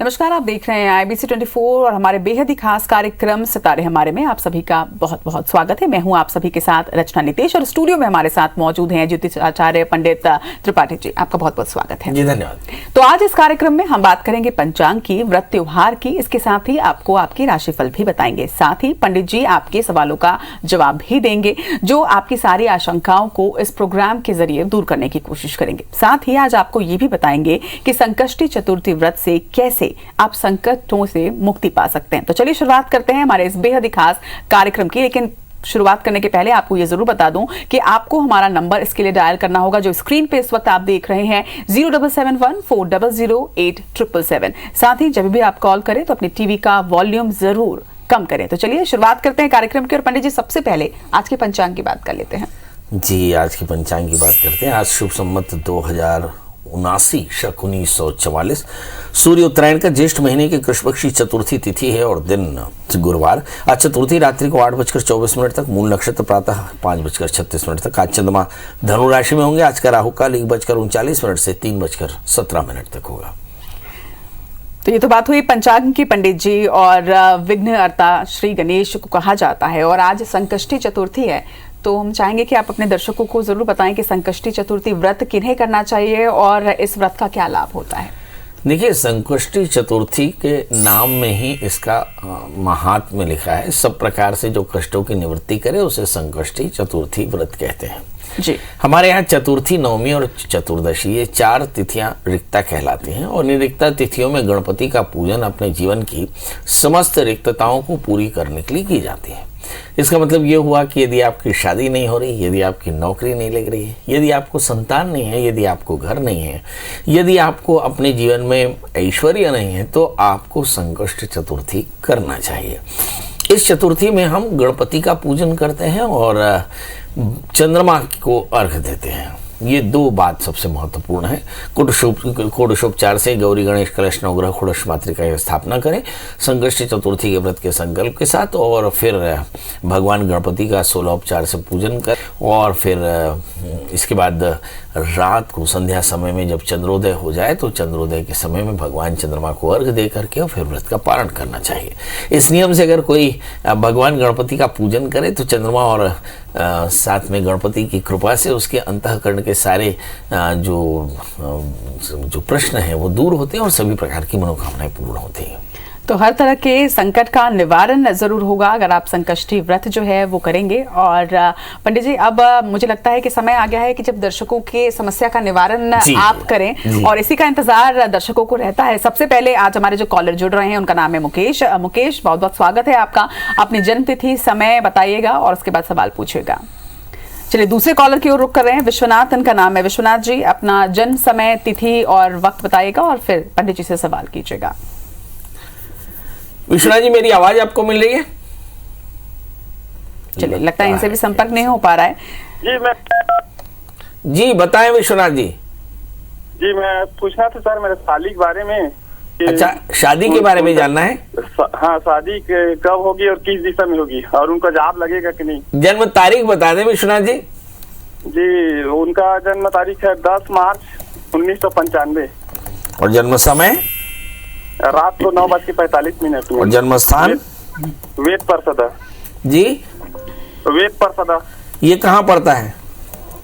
नमस्कार, आप देख रहे हैं IBC 24 और हमारे बेहद ही खास कार्यक्रम सितारे हमारे में आप सभी का बहुत बहुत स्वागत है। मैं हूं आप सभी के साथ रचना नितेश और स्टूडियो में हमारे साथ मौजूद हैं ज्योतिष आचार्य पंडित त्रिपाठी जी। आपका बहुत बहुत स्वागत है जी। धन्यवाद। तो आज इस कार्यक्रम में हम बात करेंगे पंचांग की, व्रत त्योहार की, इसके साथ ही आपको आपकी राशिफल भी बताएंगे। साथ ही पंडित जी आपके सवालों का जवाब भी देंगे, जो आपकी सारी आशंकाओं को इस प्रोग्राम के जरिए दूर करने की कोशिश करेंगे। साथ ही आज आपको ये भी बताएंगे कि संकष्टी चतुर्थी व्रत से कैसे आप संकटों से मुक्ति पा सकते हैं। तो चलिए शुरुआत करते हैं हमारे इस बेहद ही खास कार्यक्रम की। लेकिन शुरुआत करने के पहले आपको ये जरूर बता दूं कि आपको हमारा नंबर इसके लिए डायल करना होगा जो स्क्रीन पे इस वक्त आप देख रहे हैं 0771400877। साथ ही जब भी आप कॉल करें तो अपनी टीवी का वॉल्यूम जरूर कम करें। तो चलिए शुरुआत करते हैं कार्यक्रम की। और पंडित जी सबसे पहले आज के पंचांग की बात कर लेते हैं जी। आज की पंचांग की बात करते हैं। आज शुभ संवत 2079 शक 1944 सूर्य उत्तरायण का ज्येष्ठ महीने की कृष्णपक्षी चतुर्थी तिथि है और दिन गुरुवार। आज चतुर्थी रात्रि को 8:24 तक, मूल नक्षत्र प्रातः 5:36 तक। आज चंद्रमा धनु राशि में होंगे। आज का राहु काल 1:39 से 3:17 तक होगा। तो ये तो बात हुई पंचांग की पंडित जी। और विघ्नहर्ता श्री गणेश को कहा जाता है और आज संकष्टी चतुर्थी है, तो हम चाहेंगे कि आप अपने दर्शकों को जरूर बताएं कि संकष्टी चतुर्थी व्रत किन्हें करना चाहिए और इस व्रत का क्या लाभ होता है। देखिए, संकष्टी चतुर्थी के नाम में ही इसका महात्म्य लिखा है। सब प्रकार से जो कष्टों की निवृत्ति करे उसे संकष्टी चतुर्थी व्रत कहते हैं जी। हमारे यहाँ चतुर्थी, नवमी और चतुर्दशी ये 4 तिथियां रिक्ता कहलाती हैं और इन रिक्ता तिथियों में गणपति का पूजन अपने जीवन की समस्त रिक्तताओं को पूरी करने के लिए की जाती है। इसका मतलब ये हुआ कि यदि आपकी शादी नहीं हो रही, यदि आपकी नौकरी नहीं लग रही है, यदि आपको संतान नहीं है, यदि आपको घर नहीं है, यदि आपको अपने जीवन में ऐश्वर्य नहीं है, तो आपको संकष्ट चतुर्थी करना चाहिए। इस चतुर्थी में हम गणपति का पूजन करते हैं और चंद्रमा को अर्घ्य देते हैं। ये 2 बात सबसे महत्वपूर्ण है। कोडोशोपचार से गौरी गणेश कलश नवग्रह षोडश मातृका की स्थापना करें संकष्टी चतुर्थी के व्रत के संकल्प के साथ, और फिर भगवान गणपति का 16 उपचार से पूजन कर, और फिर इसके बाद रात को संध्या समय में जब चंद्रोदय हो जाए तो चंद्रोदय के समय में भगवान चंद्रमा को अर्घ्य दे करके और फिर व्रत का पारण करना चाहिए। इस नियम से अगर कोई भगवान गणपति का पूजन करे तो चंद्रमा और साथ में गणपति की कृपा से उसके अंतःकरण के सारे जो प्रश्न हैं वो दूर होते हैं और सभी प्रकार की मनोकामनाएं पूर्ण होती हैं। तो हर तरह के संकट का निवारण जरूर होगा अगर आप संकष्टी व्रत जो है वो करेंगे। और पंडित जी अब मुझे लगता है कि समय आ गया है कि जब दर्शकों के समस्या का निवारण आप करें और इसी का इंतजार दर्शकों को रहता है। सबसे पहले आज हमारे जो कॉलर जुड़ रहे हैं उनका नाम है मुकेश। मुकेश, बहुत बहुत स्वागत है आपका। अपनी जन्म तिथि, समय बताइएगा और उसके बाद सवाल पूछिएगा। चलिए दूसरे कॉलर की ओर रुख कर रहे हैं। विश्वनाथ इनका नाम है। विश्वनाथ जी अपना जन्म, समय, तिथि और वक्त बताइएगा और फिर पंडित जी से सवाल कीजिएगा। विश्वनाथ जी, मेरी आवाज आपको मिल रही है? चलिए, लगता है इनसे भी संपर्क नहीं हो पा रहा है। जी बताएं विश्वनाथ जी। जी मैं पूछना था सर मेरे साली के बारे में। अच्छा, शादी के बारे में जानना है? हाँ, शादी कब होगी और किस दिशा में होगी और उनका जॉब लगेगा कि नहीं। जन्म तारीख बता दें विश्वनाथ जी। जी, उनका जन्म तारीख है 10 मार्च 1995 और जन्म समय रात को 9:45 और जन्म स्थान वेद परसदा। जी, वेद परसदा ये कहाँ पड़ता है?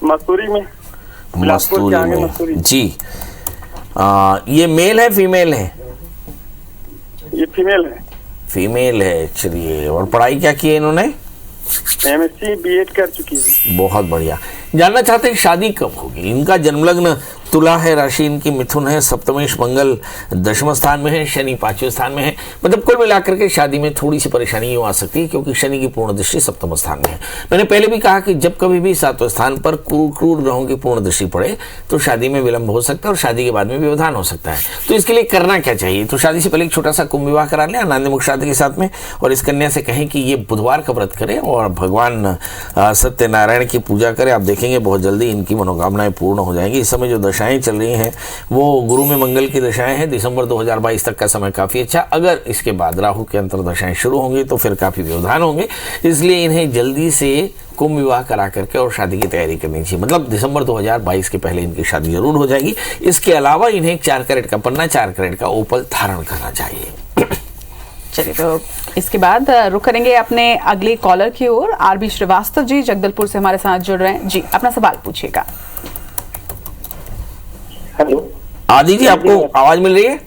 मसूरी में। मसूरी में जी। ये मेल है फीमेल है? ये फीमेल है। फीमेल है, चलिए। और पढ़ाई क्या की है इन्होंने? MSc BEd कर चुकी है। बहुत बढ़िया। जानना चाहते हैं शादी कब होगी। इनका जन्म लग्न तुला है, राशि इनकी मिथुन है, सप्तमेश मंगल 10वें स्थान में है, शनि 5वें स्थान में है। मतलब कुल मिलाकर के शादी में थोड़ी सी परेशानी यूँ आ सकती है क्योंकि शनि की पूर्ण दृष्टि 7वें स्थान में है। मैंने पहले भी कहा कि जब कभी भी 7वें स्थान पर क्रूर ग्रहों की पूर्ण दृष्टि पड़े तो शादी में विलंब हो सकता है और शादी के बाद में व्यवधान हो सकता है। तो इसके लिए करना क्या चाहिए? तो शादी से पहले एक छोटा सा कुंभ विवाह करा लें आनंद मुक्त शादी के साथ में, और इस कन्या से कहें कि ये बुधवार का व्रत करें और भगवान सत्यनारायण की पूजा करें। आप देखेंगे बहुत जल्दी इनकी मनोकामनाएं पूर्ण हो जाएंगी। इस समय जो दशा दशाएं चल रही हैं वो गुरु में मंगल की दशाएं हैं। दिसंबर 2022 तक का समय काफ़ी अच्छा। अगर इसके बाद राहु के अंतर्दशाएं शुरू होंगी तो फिर काफ़ी व्यवधान होंगे, इसलिए इन्हें जल्दी से कुंभ विवाह करा करके और शादी की तैयारी करनी चाहिए। मतलब दिसंबर 2022 के पहले इनकी शादी जरूर हो जाएगी। इसके अलावा इन्हें एक 4 कैरेट का पन्ना, 4 कैरेट का ओपल धारण करना चाहिए। चलिए, तो इसके बाद रुक करेंगे अपने अगले कॉलर की ओर। आरबी श्रीवास्तव जी जगदलपुर से हमारे साथ जुड़ रहे हैं। जी, अपना सवाल पूछिएगा। हेलो आदि जी, आपको आवाज मिल रही है?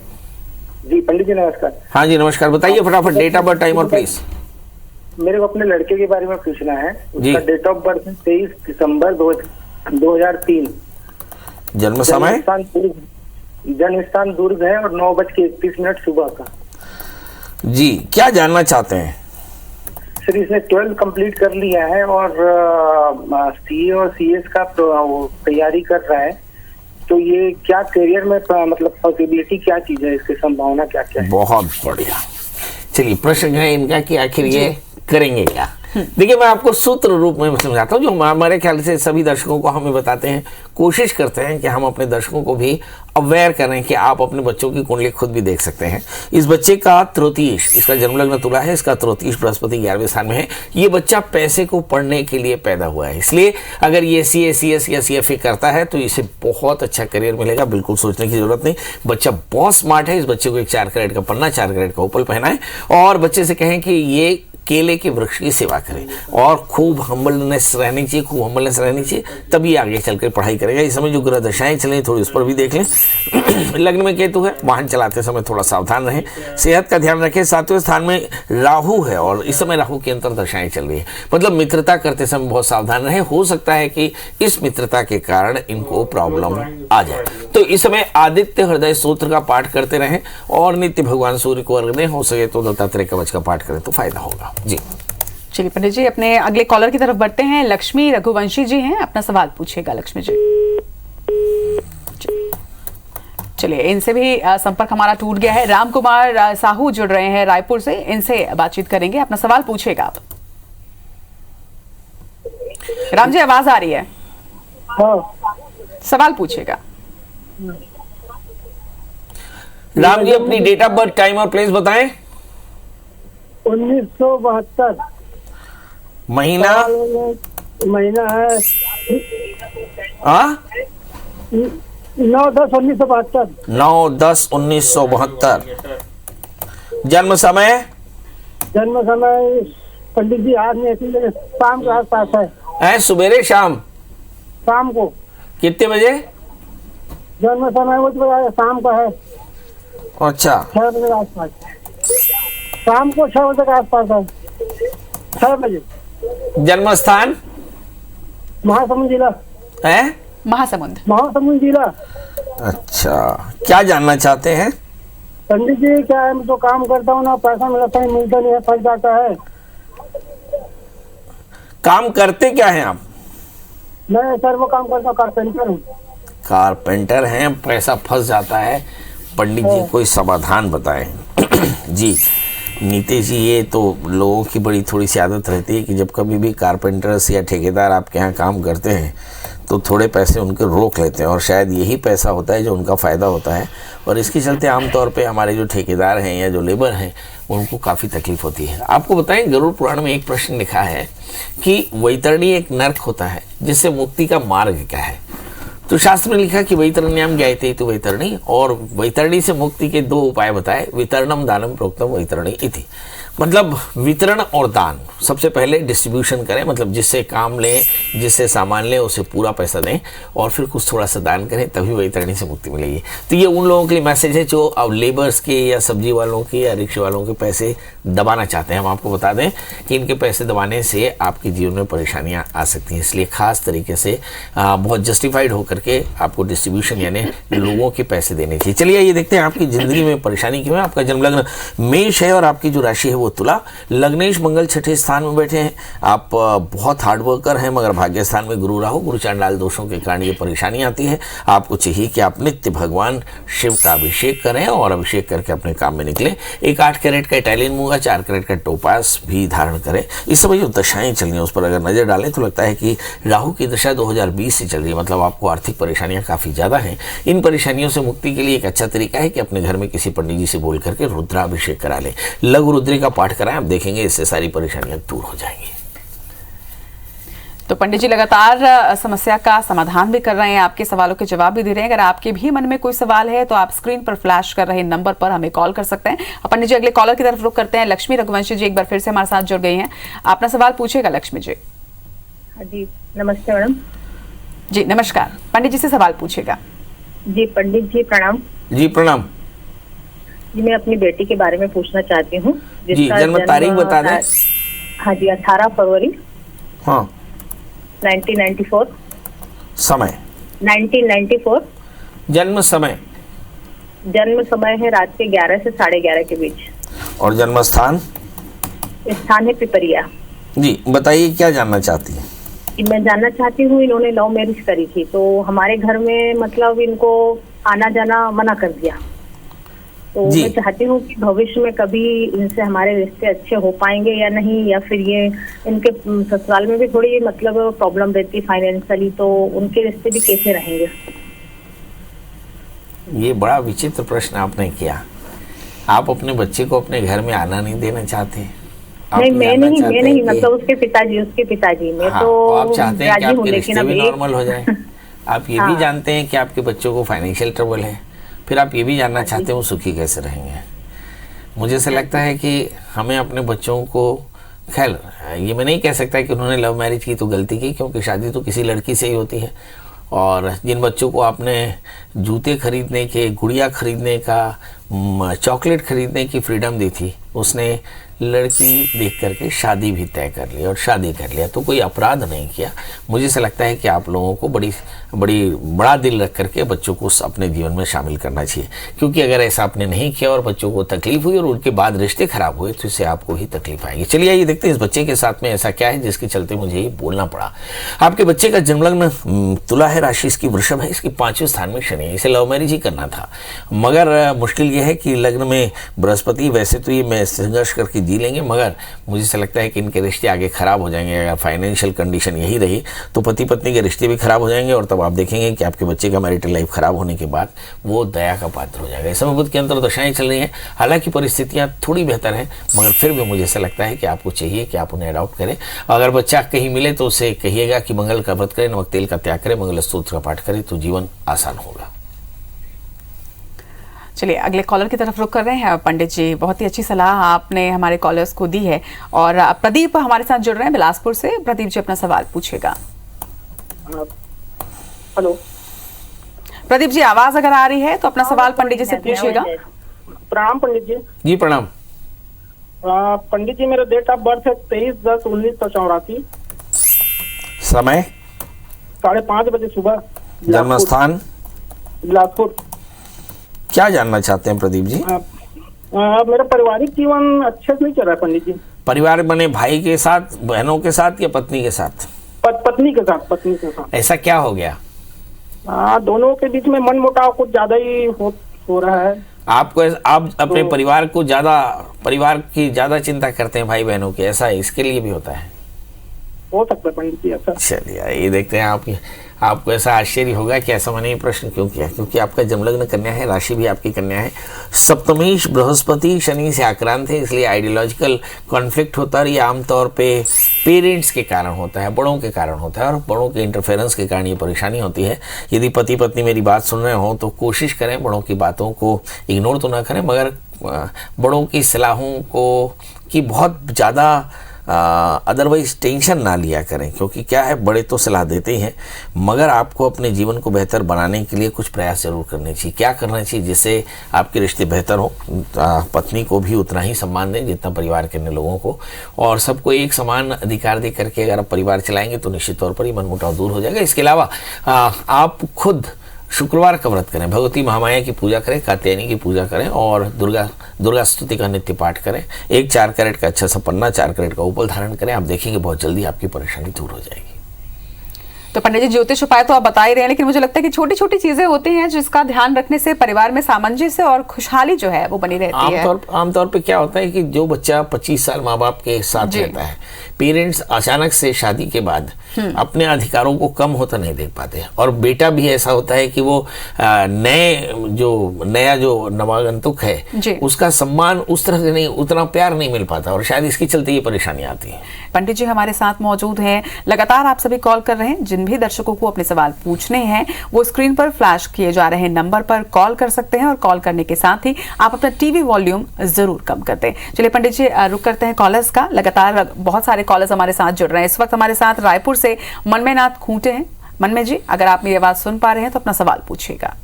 जी पंडित जी नमस्कार। हाँ जी नमस्कार, बताइए फटाफट डेट ऑफ बर्थ, टाइम और प्लेस। मेरे को अपने लड़के के बारे में पूछना है। जी। उसका डेट ऑफ बर्थ 23 दिसंबर 2003। जन्म समय? जन्म स्थान दुर्ग है और 9:31 सुबह का। जी, क्या जानना चाहते हैं? सर इसने 12th कंप्लीट कर लिया है और सीए और सीएस का तैयारी कर रहा है। तो ये क्या करियर में मतलब पॉसिबिलिटी क्या चीज है, इसकी संभावना क्या क्या है? बहुत बढ़िया। चलिए, प्रश्न है इनका कि आखिर ये करेंगे क्या। देखिए, मैं आपको सूत्र रूप में समझाता हूँ, जो हमारे ख्याल से सभी दर्शकों को हमें बताते हैं, कोशिश करते हैं कि हम अपने दर्शकों को भी अवेयर करें कि आप अपने बच्चों की कुंडली खुद भी देख सकते हैं। इस बच्चे का तृतीयेश, इसका जन्म लग्न तुला है, इसका तृतीयेश बृहस्पति 11वें स्थान में है। ये बच्चा पैसे को पढ़ने के लिए पैदा हुआ है, इसलिए अगर ये सीए, सीएस या सीएफए करता है तो इसे बहुत अच्छा करियर मिलेगा, बिल्कुल सोचने की जरूरत नहीं। बच्चा बहुत स्मार्ट है। इस बच्चे को एक 4 कैरेट का पन्ना, 4 कैरेट का ओपल पहना है और बच्चे से कहें कि ये केले के वृक्ष की सेवा करें और खूब हम्बलनेस रहनी चाहिए, खूब हम्बलनेस रहनी चाहिए, तभी आगे चलकर पढ़ाई करेगा। इस समय जो ग्रह दशाएं चलें थोड़ी उस पर भी देख लें। लग्न में केतु है, वाहन चलाते समय थोड़ा सावधान रहें, सेहत का ध्यान रखें। 7वें स्थान में राहु है और इस समय राहु की अंतर दशाएं चल रही है, मतलब मित्रता करते समय बहुत सावधान रहें। हो सकता है कि इस मित्रता के कारण इनको प्रॉब्लम आ जाए। तो इस समय आदित्य हृदय सूत्र का पाठ करते रहें और नित्य भगवान सूर्य को अर्घ्य दें। हो सके तो दत्तात्रेय कवच का पाठ करें तो फायदा होगा। जी चलिए पंडित जी, अपने अगले कॉलर की तरफ बढ़ते हैं। लक्ष्मी रघुवंशी जी हैं, अपना सवाल पूछिएगा लक्ष्मी जी। चलिए, इनसे भी संपर्क हमारा टूट गया है। राम कुमार साहू जुड़ रहे हैं रायपुर से, इनसे बातचीत करेंगे। अपना सवाल पूछिएगा आप। राम जी, आवाज आ रही है? हाँ। सवाल पूछिएगा। राम जी, अपनी डेट ऑफ बर्थ, टाइम और प्लेस बताएं। 1972 महीना है 9/10/1972। 9/10/1972। जन्म समय? जन्म समय पंडित जी आज में शाम के आसपास है। सुबेरे शाम? शाम को। कितने बजे? जन्म समय वो तो शाम का है। अच्छा, 6 बजे के आसपास। शाम को 6 बजे के आसपास है, 6 बजे। जन्म स्थान? महासमुंद जिला है? महासमुंद जिला। अच्छा, क्या जानना चाहते हैं? पंडित जी, क्या है, मैं तो काम करता हूँ ना, पैसा मिलता नहीं, मिलता नहीं है, फंस जाता है। काम करते क्या हैं आप? मैं सर वो काम करता हूँ, कारपेंटर हूँ। कारपेंटर हैं, पैसा फंस जाता है। पंडित जी कोई समाधान बताएं। जी नीतीश जी, ये तो लोगों की बड़ी थोड़ी सी आदत रहती है कि जब कभी भी कारपेंटर्स या ठेकेदार आपके यहाँ काम करते हैं तो थोड़े पैसे उनके रोक लेते हैं और शायद यही पैसा होता है जो उनका फ़ायदा होता है। और इसके चलते आमतौर पे हमारे जो ठेकेदार हैं या जो लेबर हैं उनको काफ़ी तकलीफ होती है। आपको बताएं, गरुड़ पुराण में एक प्रश्न लिखा है कि वैतरणी एक नर्क होता है, जिससे मुक्ति का मार्ग क्या है। तो शास्त्र में लिखा कि वैतरण्याम ज्ञायते तो वैतरणी, और वैतरणी से मुक्ति के 2 उपाय बताए। वितरणम दानम प्रोक्तम वैतरणी इति, मतलब वितरण और दान। सबसे पहले डिस्ट्रीब्यूशन करें, मतलब जिससे काम लें, जिससे सामान लें, उसे पूरा पैसा दें और फिर कुछ थोड़ा सा दान करें, तभी वैतरणी से मुक्ति मिलेगी। तो ये उन लोगों के लिए मैसेज है जो अब लेबर्स के या सब्जी वालों के या रिक्शे वालों के पैसे दबाना चाहते हैं। हम आपको बता दें कि इनके पैसे दबाने से आपके जीवन में परेशानियां आ सकती हैं, इसलिए खास तरीके से बहुत जस्टिफाइड होकर के आपको डिस्ट्रीब्यूशन यानी लोगों के पैसे देने चाहिए। चलिए ये देखते हैं आपकी जिंदगी में परेशानी क्यों है। आपका जन्म लग्न मेष है और आपकी जो राशि है वो वो तुला। लग्नेश मंगल छठे स्थान में बैठे हैं। आप बहुत हार्ड वर्कर हैं, मगर भाग्य स्थान में गुरु राहु, गुरु चांडाल दोषों के कारण ये परेशानी आती है। आपको चाहिए कि आप नित्य भगवान शिव का अभिषेक करें और अभिषेक करके अपने काम में निकले। एक 8 कैरेट का इटालियन मूंगा, 4 कैरेट का टोपास भी धारण करें। इस समय जो दशाएं चल रही हैं उस पर अगर नजर डालें तो लगता है कि राहु की दशा 2020 से चल रही है, मतलब आपको आर्थिक परेशानियां काफी ज्यादा हैं। इन परेशानियों से मुक्ति के लिए एक अच्छा तरीका है कि अपने घर में किसी पंडित जी से बोल करके रुद्राभिषेक करा लें, लघु रुद्री का पाठ कराएं। आप देखेंगे इससे सारी परेशानियां दूर हो जाएंगी। तो पंडित जी लगातार समस्या का समाधान भी कर रहे हैं, आपके सवालों के जवाब भी दे रहे हैं। अगर आपके भी मन में कोई सवाल है तो आप स्क्रीन पर फ्लैश कर रहे नंबर पर हमें कॉल कर सकते हैं। पंडित जी अगले कॉलर की तरफ रुख करते हैं। लक्ष्मी रघुवंशी जी एक बार फिर से हमारे साथ जुड़ गई हैं, अपना सवाल पूछेगा लक्ष्मी जी। जी नमस्ते मैडम। जी नमस्कार, पंडित जी से सवाल पूछेगा। जी पंडित जी प्रणाम। जी प्रणाम। जी मैं अपनी बेटी के बारे में पूछना चाहती हूँ। जी जन्म तारीख बता दें। हाँ जी 18 फरवरी। हाँ 1994। समय 1994। जन्म समय है रात के 11 से 11:30 के बीच। और जन्म स्थान है पिपरिया। जी बताइए क्या जानना चाहती हैं? मैं जानना चाहती हूँ, इन्होंने लव मैरिज करी थी तो हमारे घर में मतलब इनको आना जाना मना कर दिया, तो मैं चाहती हूँ कि भविष्य में कभी इनसे हमारे रिश्ते अच्छे हो पाएंगे या नहीं, या फिर ये इनके ससुराल में भी थोड़ी मतलब प्रॉब्लम रहती फाइनेंशियली, तो उनके रिश्ते भी कैसे रहेंगे? ये बड़ा विचित्र प्रश्न आपने किया। आप अपने बच्चे को अपने घर में आना नहीं देना चाहते? नहीं मैं नहीं मतलब उसके पिताजी में। हाँ, तो आप चाहते हैं कि आपके रिश्ते भी नॉर्मल हो जाए। आप ये भी जानते हैं कि आपके बच्चों को फाइनेंशियल ट्रबल है, फिर आप ये भी जानना चाहते हैं वो सुखी कैसे रहेंगे। मुझे ऐसा लगता है कि हमें अपने बच्चों को, खैर ये मैं नहीं कह सकता कि उन्होंने लव मैरिज की तो गलती की, क्योंकि शादी तो किसी लड़की से ही होती है। और जिन बच्चों को आपने जूते खरीदने के, गुड़िया खरीदने का, चॉकलेट खरीदने की फ्रीडम दी थी, उसने लड़की देख करके शादी भी तय कर ली और शादी कर लिया, तो कोई अपराध नहीं किया। मुझे ऐसा लगता है कि आप लोगों को बड़ा दिल रख करके बच्चों को अपने जीवन में शामिल करना चाहिए, क्योंकि अगर ऐसा आपने नहीं किया और बच्चों को तकलीफ हुई और उनके बाद रिश्ते खराब हुए तो इससे आपको ही तकलीफ आएगी। चलिए आइए देखते हैं इस बच्चे के साथ में ऐसा क्या है जिसके चलते मुझे ये बोलना पड़ा। आपके बच्चे का जन्म लग्न तुला है, राशि इसकी वृषभ है, इसकी 5वें स्थान में शनि है। इसे लव मैरिज ही करना था, मगर मुश्किल ये है कि लग्न में बृहस्पति, वैसे तो ये मैं संघर्ष करके जी लेंगे, मगर मुझे ऐसा लगता है कि इनके रिश्ते आगे खराब हो जाएंगे। अगर फाइनेंशियल कंडीशन यही रही तो पति पत्नी के रिश्ते भी खराब हो जाएंगे, और तब आप देखेंगे कि आपके बच्चे का मैरिटल लाइफ खराब होने के बाद वो दया का पात्र हो जाएगा। इस समय बुध के अंतर दशाएं चल रही हैं, हालांकि परिस्थितियां थोड़ी बेहतर हैं, मगर फिर भी मुझे ऐसा लगता है कि आपको चाहिए कि आप उन्हें अडॉप्ट करें। अगर बच्चा कहीं मिले तो उसे कहिएगा कि मंगल का व्रत करें, नमक तेल का त्याग करें, मंगल स्तोत्र का पाठ करें, तो जीवन आसान होगा। चलिए अगले कॉलर की तरफ रुख कर रहे हैं। पंडित जी बहुत ही अच्छी सलाह आपने हमारे कॉलर्स को दी है, और प्रदीप हमारे साथ जुड़ रहे हैं बिलासपुर से। प्रदीप जी अपना सवाल पूछेगा। हेलो प्रदीप जी, आवाज अगर आ रही है तो अपना सवाल पंडित जी से पूछिएगा। प्रणाम पंडित जी। जी प्रणाम। पंडित जी मेरा डेट ऑफ बर्थ है 23/10/1984। समय 5:30 बजे सुबह। जन्म स्थान बिलासपुर। क्या जानना चाहते हैं प्रदीप जी? मेरा पारिवारिक जीवन अच्छे से नहीं चल रहा है पंडित जी। परिवार बने भाई के साथ, बहनों के साथ या पत्नी के साथ? पत्नी के साथ। ऐसा क्या हो गया? दोनों के बीच में मनमुटाव कुछ ज्यादा ही हो रहा है। आप अपने परिवार की ज्यादा चिंता करते हैं भाई बहनों की, ऐसा इसके लिए भी होता है? हो सकता है पंडित जी ऐसा। चलिए ये देखते हैं। आपको ऐसा आश्चर्य होगा कि ऐसा मैंने ये प्रश्न क्यों किया, क्योंकि आपका जन्मलग्न कन्या है, राशि भी आपकी कन्या है, सप्तमेश बृहस्पति शनि से आक्रांत है, इसलिए आइडियोलॉजिकल कॉन्फ्लिक्ट होता है। और ये आमतौर पे पेरेंट्स के कारण होता है, बड़ों के कारण होता है, और बड़ों के इंटरफेरेंस के कारण ये परेशानी होती है। यदि पति पत्नी मेरी बात सुन रहे हो तो कोशिश करें बड़ों की बातों को इग्नोर तो ना करें, मगर बड़ों की सलाहों की बहुत ज़्यादा अदरवाइज टेंशन ना लिया करें, क्योंकि क्या है, बड़े तो सलाह देते ही हैं, मगर आपको अपने जीवन को बेहतर बनाने के लिए कुछ प्रयास जरूर करने चाहिए। क्या करना चाहिए जिससे आपके रिश्ते बेहतर हो? पत्नी को भी उतना ही सम्मान दें जितना परिवार के अन्य लोगों को, और सबको एक समान अधिकार दे करके अगर आप परिवार चलाएंगे तो निश्चित तौर पर ही मनमुटाव दूर हो जाएगा। इसके अलावा आप खुद शुक्रवार का व्रत करें, भगवती महामाया की पूजा करें, कात्यायनी की पूजा करें और दुर्गा स्तुति का नित्य पाठ करें। एक 4 कैरेट का अच्छा सा पन्ना, 4 कैरेट का उपल धारण करें। आप देखेंगे बहुत जल्दी आपकी परेशानी दूर हो जाएगी। तो पंडित जी, ज्योतिष उपाय तो आप बता ही रहे हैं, लेकिन मुझे लगता है कि छोटी छोटी चीजें होती हैं जिसका ध्यान रखने से परिवार में सामंजस्य और खुशहाली जो है वो बनी रहती है। आमतौर पे क्या होता है कि जो बच्चा 25 साल माँ बाप के साथ रहता है, पेरेंट्स अचानक से शादी के बाद अपने अधिकारों को कम होता नहीं देख पाते। और बेटा भी ऐसा होता है कि वो नया जो नवागंतुक है उसका सम्मान उस तरह से नहीं, उतना प्यार नहीं मिल पाता और शायद इसके चलते ये परेशानी आती है। पंडित जी हमारे साथ मौजूद हैं, लगातार आप सभी कॉल कर रहे हैं। जिन भी दर्शकों को अपने सवाल पूछने हैं वो स्क्रीन पर फ्लैश किए जा रहे नंबर पर कॉल कर सकते हैं और कॉल करने के साथ ही आप अपना टीवी वॉल्यूम जरूर कम कर दें। चलिए पंडित जी, रुक करते हैं कॉलर्स का। लगातार बहुत सारे कॉलर्स हमारे साथ जुड़ रहे हैं। इस वक्त हमारे साथ रायपुर से मनमे नाथ खूंटे हैं। मनमे जी, अगर आप मेरी आवाज सुन पा रहे हैं तो अपना सवाल पूछिएगा।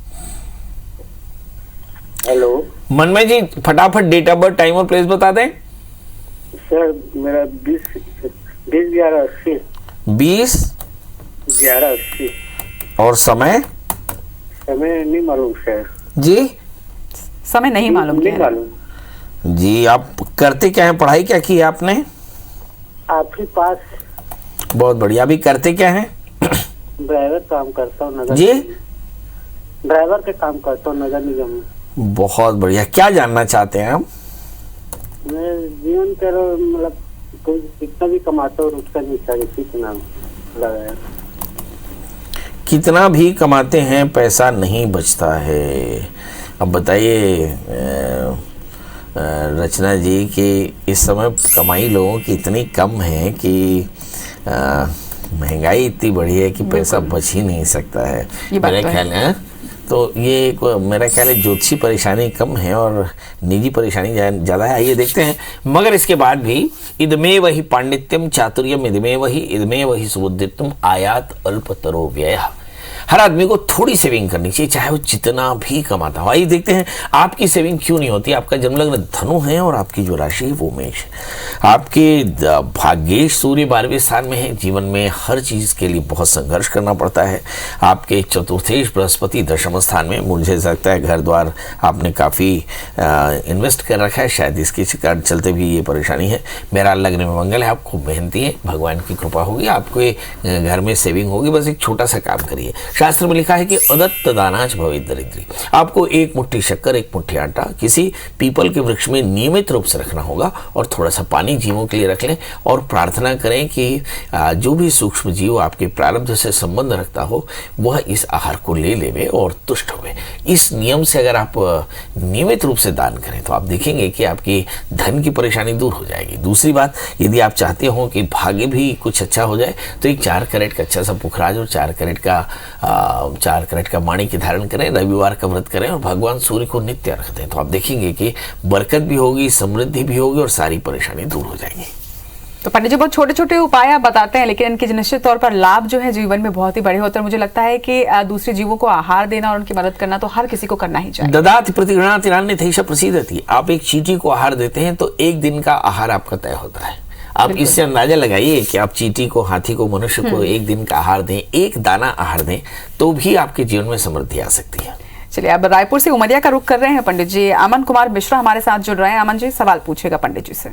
हेलो मनमे जी, फटाफट डेट ऑफ बर्थ, टाइम और प्लेस बता दें। सर मेरा 20/11/80। 20/11/80। और समय नहीं मालूम सर जी, समय नहीं मालूम जी। आप करते क्या हैं, पढ़ाई क्या की है आपने? आपके पास। बहुत बढ़िया। अभी करते क्या हैं? ड्राइवर काम करता हूँ नगर जी, ड्राइवर के काम करता हूँ नगर निगम में। बहुत बढ़िया। क्या जानना चाहते हैं आप? मैं जीवन कर मतलब कोई कितना भी कमाता हूँ रुकता नहीं सर, इसी के नाम लगाया। कितना भी कमाते हैं पैसा नहीं बचता है। अब बताइए रचना जी कि इस समय कमाई लोगों की इतनी कम है कि महंगाई इतनी बढ़ी है कि पैसा बच ही नहीं सकता है मेरे ख्याल में। तो ये मेरा ख्याल है ज्योतिषी परेशानी कम है और निजी परेशानी ज़्यादा है। आइए देखते हैं। मगर इसके बाद भी इदमे वही पांडित्यम चातुर्यम इदमे वही सुबुद्धित्वम आयात अल्पतरो व्ययः। हर आदमी को थोड़ी सेविंग करनी चाहिए, चाहे वो जितना भी कमाता हो। आइए देखते हैं आपकी सेविंग क्यों नहीं होती। आपका जन्मलग्न धनु है और आपकी जो राशि है वो मेष। आपके भाग्येश सूर्य 12वें स्थान में है। जीवन में हर चीज के लिए बहुत संघर्ष करना पड़ता है। आपके चतुर्थेश बृहस्पति दशम स्थान में। मुझे लगता है घर द्वार आपने काफी इन्वेस्ट कर रखा है, शायद इसके कारण चलते भी ये परेशानी है। मेरा लग्न में मंगल है, आप खूब मेहनती है, भगवान की कृपा होगी, आपके घर में सेविंग होगी। बस एक छोटा सा काम करिए। शास्त्र में लिखा है कि अदत्त दानाच भवेत् दरिद्री। आपको एक मुट्ठी शक्कर, एक मुट्ठी आटा किसी पीपल के वृक्ष में नियमित रूप से रखना होगा और थोड़ा सा पानी जीवों के लिए रख लें और प्रार्थना करें कि जो भी सूक्ष्म जीव आपके प्रारब्ध से संबंध रखता हो वह इस आहार को ले लेवे और तुष्ट होवे। इस नियम से अगर आप नियमित रूप से दान करें तो आप देखेंगे कि आपकी धन की परेशानी दूर हो जाएगी। दूसरी बात, यदि आप चाहते हो कि भाग्य भी कुछ अच्छा हो जाए तो एक 4 कैरेट का अच्छा सा पुखराज और 4 कैरेट का माणिक की धारण करें, रविवार का व्रत करें और भगवान सूर्य को नित्य अर्घ दें तो आप देखेंगे कि बरकत भी होगी, समृद्धि भी होगी और सारी परेशानी दूर हो जाएगी। तो पंडित जी बहुत छोटे छोटे उपाय आप बताते हैं, लेकिन इनके निश्चित तौर पर लाभ जो है जीवन में बहुत ही बड़े होते हैं। मुझे लगता है कि दूसरे जीवों को आहार देना और उनकी मदद करना तो हर किसी को करना ही चाहिए। ददाति प्रतिगृह्णाति नान्यथैष प्रसीदति। आप एक चींटी को आहार देते हैं तो एक दिन का आहार आपका तय होता है। आप इससे अंदाजा लगाइए कि आप चींटी को, हाथी को, मनुष्य को एक दिन का आहार दें, एक दाना आहार दें तो भी आपके जीवन में समृद्धि आ सकती है। चलिए अब रायपुर से उमरिया का रुख कर रहे हैं पंडित जी। अमन कुमार मिश्रा हमारे साथ जुड़ रहे हैं। अमन जी सवाल पूछेगा पंडित जी से।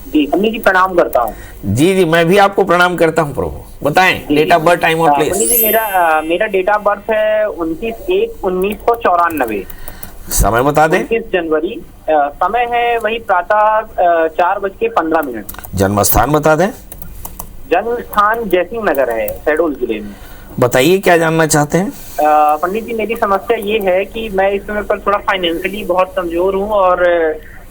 जी पंडित जी प्रणाम करता हूँ। जी, मैं भी आपको प्रणाम करता हूँ प्रभु। बताएं डेट ऑफ बर्थ, टाइम और प्लेस। पंडित जी मेरा डेट ऑफ बर्थ है 29/1/1994। समय बता दें। 29 जनवरी। समय है वही प्रातः 4:15। जन्म स्थान बता दें। जन्म स्थान जयसिंह नगर है, शहडोल जिले में। बताइए क्या जानना चाहते हैं। पंडित जी मेरी समस्या ये है कि मैं इस समय पर थोड़ा फाइनेंशियली बहुत कमजोर हूँ और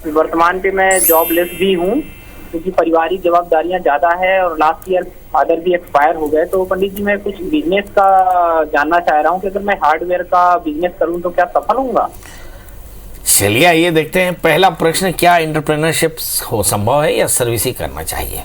वर्तमान पे मैं जॉबलेस भी हूँ क्योंकि पारिवारिक जवाबदारियां ज्यादा है और लास्ट ईयर फादर भी एक्सपायर हो गए। तो पंडित जी मैं कुछ बिजनेस का जानना चाह रहा हूँ कि अगर मैं हार्डवेयर का बिजनेस करूँ तो क्या सफल होऊंगा? चलिए आइए देखते हैं। पहला प्रश्न, क्या एंटरप्रेन्योरशिप हो संभव है या सर्विस ही करना चाहिए?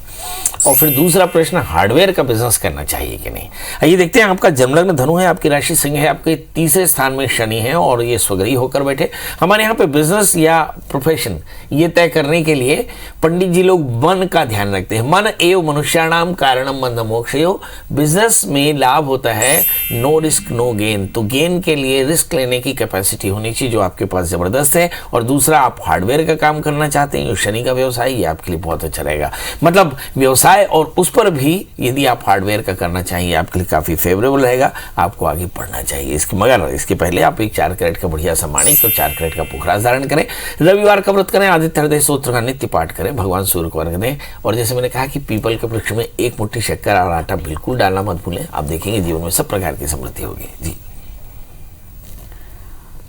और फिर दूसरा प्रश्न, हार्डवेयर का बिजनेस करना चाहिए कि नहीं? आइए देखते हैं। आपका जन्मलग्न धनु है, आपकी राशि सिंह है, आपके तीसरे स्थान में शनि है और ये स्वग्रही होकर बैठे। हमारे यहाँ पे बिजनेस या प्रोफेशन ये तय करने के लिए पंडित जी लोग मन का ध्यान रखते हैं। मन एव मनुष्याणाम कारणम बंध मोक्षयो। बिजनेस में लाभ होता है नो रिस्क नो गेन, तो गेन के लिए रिस्क लेने की कैपेसिटी होनी चाहिए जो आपके पास जबरदस्त है। और दूसरा, आप हार्डवेयर का काम करना चाहते हैं, शनि का व्यवसाय, ये आपके लिए बहुत अच्छा रहेगा। मतलब व्यवसाय और उस पर भी यदि आप हार्डवेयर का करना चाहिए, आपके लिए काफी फेवरेबल रहेगा, आपको आगे बढ़ना चाहिए। मगर इसके पहले आप एक 4 कैरेट का बढ़िया सा माणिक और 4 कैरेट का पुखराज धारण करें, रविवार का व्रत करें, आदित्य हृदय स्तोत्र का नित्य पाठ करें, भगवान सूर्य को अर्घ दें। और जैसे मैंने कहा कि पीपल के वृक्ष में 1 मुट्ठी शक्कर और आटा बिल्कुल डालना मत भूलें, आप देखेंगे जीवन में सब प्रकार की समृद्धि होगी। जी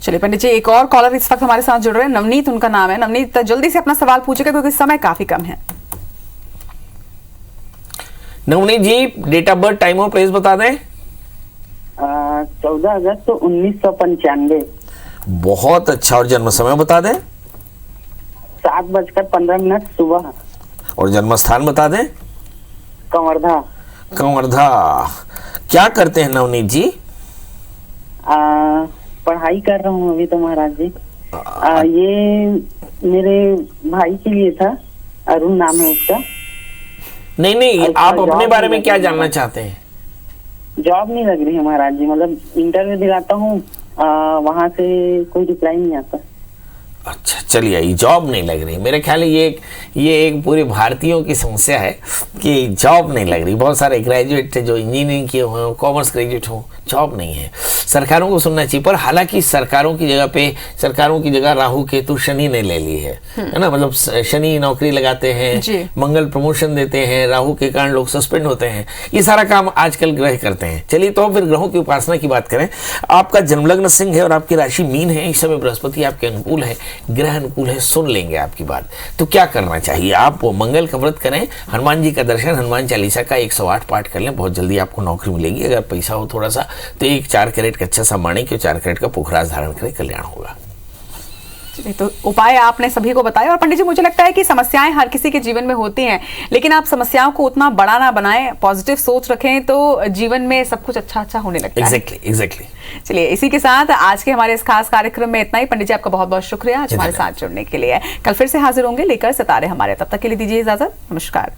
चलिए पंडित जी, एक और कॉलर इस वक्त हमारे साथ जुड़ रहे हैं, नवनीत उनका नाम है। नवनीत, जल्दी से अपना सवाल पूछेगा क्योंकि समय काफी कम है। नवनीत जी, डेट ऑफ बर्थ, टाइम और प्लेस बता दें। 14 अगस्त 1995। बहुत अच्छा। और जन्म समय बता दें। 7:15 सुबह। और जन्म स्थान बता दें। कंवर्धा। कंवर्धा। क्या करते हैं नवनीत जी? पढ़ाई कर रहा हूँ अभी तो महाराज जी। ये मेरे भाई के लिए था, अरुण नाम है उसका। नहीं, आप अपने बारे में क्या जानना चाहते हैं? जॉब नहीं लग रही है महाराज जी, मतलब इंटरव्यू दिलाता हूँ, वहां से कोई रिप्लाई नहीं आता। अच्छा, चलिए, ये जॉब नहीं लग रही, मेरे ख्याल ये एक पूरे भारतीयों की समस्या है कि जॉब नहीं लग रही। बहुत सारे ग्रेजुएट जो इंजीनियरिंग किए हुए हो, कॉमर्स ग्रेजुएट हो, जॉब नहीं है। सरकारों को सुनना चाहिए, पर हालांकि सरकारों की जगह राहु केतु शनि ने ले ली है ना। मतलब शनि नौकरी लगाते हैं, मंगल प्रमोशन देते हैं, राहु के कारण लोग सस्पेंड होते हैं, ये सारा काम आजकल ग्रह करते हैं। चलिए, तो फिर ग्रहों की उपासना की बात करें। आपका जन्मलग्न सिंह है और आपकी राशि मीन है, इस समय बृहस्पति आपके अनुकूल है, ग्रह अनुकूल है, सुन लेंगे आपकी बात। तो क्या करना चाहिए? आप मंगल का व्रत करें, हनुमान जी का दर्शन, हनुमान चालीसा का 108 पाठ कर लें, बहुत जल्दी आपको नौकरी मिलेगी। अगर पैसा हो थोड़ा सा तो एक 4 कैरेट का अच्छा सा माणिक और 4 कैरेट का पुखराज धारण करें, कल्याण होगा। तो उपाय आपने सभी को बताए। और पंडित जी, मुझे लगता है कि समस्याएं हर किसी के जीवन में होती हैं, लेकिन आप समस्याओं को उतना बड़ा ना बनाएं, पॉजिटिव सोच रखें तो जीवन में सब कुछ अच्छा होने लगता है। एग्जैक्टली। चलिए, इसी के साथ आज के हमारे इस खास कार्यक्रम में इतना ही। पंडित जी, आपका बहुत बहुत शुक्रिया आज हमारे साथ जुड़ने के लिए। कल फिर से हाजिर होंगे लेकर सितारे हमारे, तब तक के लिए दीजिए इजाजत। नमस्कार।